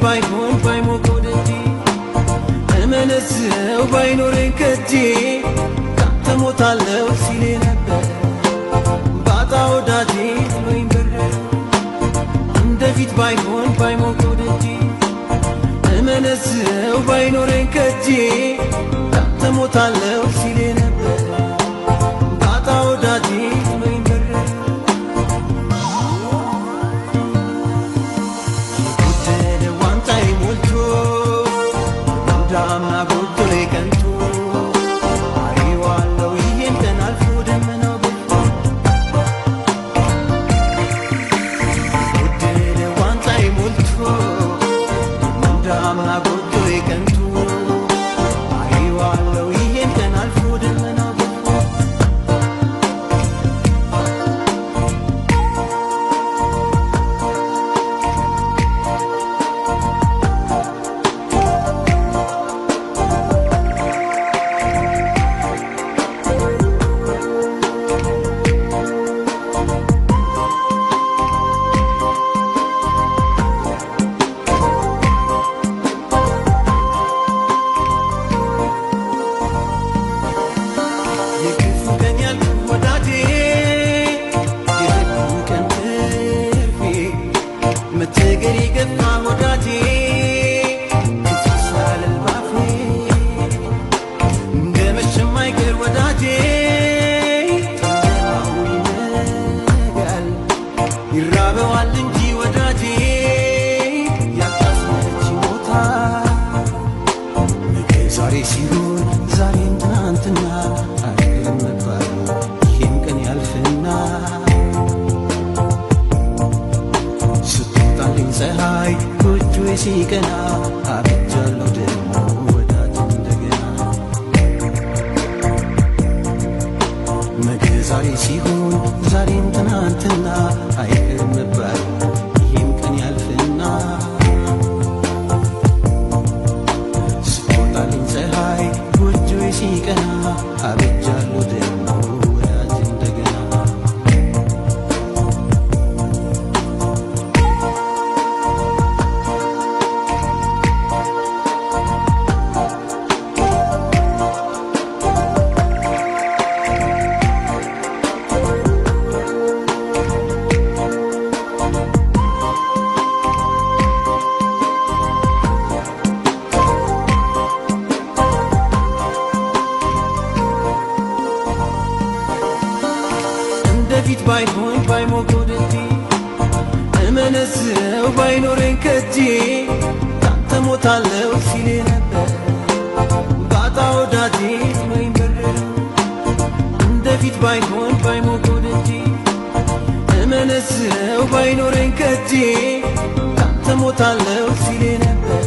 ባይሆን ባይሞቀው ደጄ እመነዝረው ባይኖረኝ ከጄ ካንተ ሞታለሁ ሲል ነበር ባጣ ወዳጄ ጥሎኝ በረረ እንደፊት ባይሆን ባይሞቀው ደጄ እመነዝረው ባይኖረኝ ከጄ ካንተ ሞታለሁ ሲል ነበር ባጣ ወዳጄ ጥሎኝ በረረ የጎደለ ዋንጫዬ ሞልቶ ዳምና ጎዶዬ ቀንቶ አየዋለሁ ይሄን ቀን አልፎ ደመናው ገልጦ የጎደለ ዋንጫዬ ሞልቶ ዳምና ጎዶዬ ቀንቶ አየዋለሁ ይሄን ቀን አልፎ ደመናው ገልጦ መቸገሬ ገፋ ወዳጄ ሳልል ባፌ እንደመሸም አይቀር ወዳጄ ጨለማው ይነጋል ይራበዋል እንጂ ወዳጄ ያጣስመች ይሞታል ነገ ዛሬ ሲሆን ዛሬም ትናንትና አይቀርም መባሉ ይህም ቀን ያልፍና ፀሐይ ጎጆዬ ሲቀና አብጃለሁ ደግሞ ወዳጅ እንደገና ነገ ዛሬ ሲሆን ዛሬም ትናንትና አይቀርም መባሉ ይህም ቀን ያልፍና ስትወጣልኝ ፀሐይ ጎጆዬ ሲቀና አብጃለሁ ደግሞ ወዳጅ እንደገና እንደፊት ባይሆን ባይሞቀው ደጄ እመነዝረው ባይኖረኝ ከጄ ካንተ ሞታለሁ ሲል ነበር ባጣ ወዳጄ ጥሎኝ በረረ እንደፊት ባይሆን ባይሞቀው ደጄ እመነዝረው ባይኖረኝ ከጄ ካንተ ሞታለሁ ሲል ነበር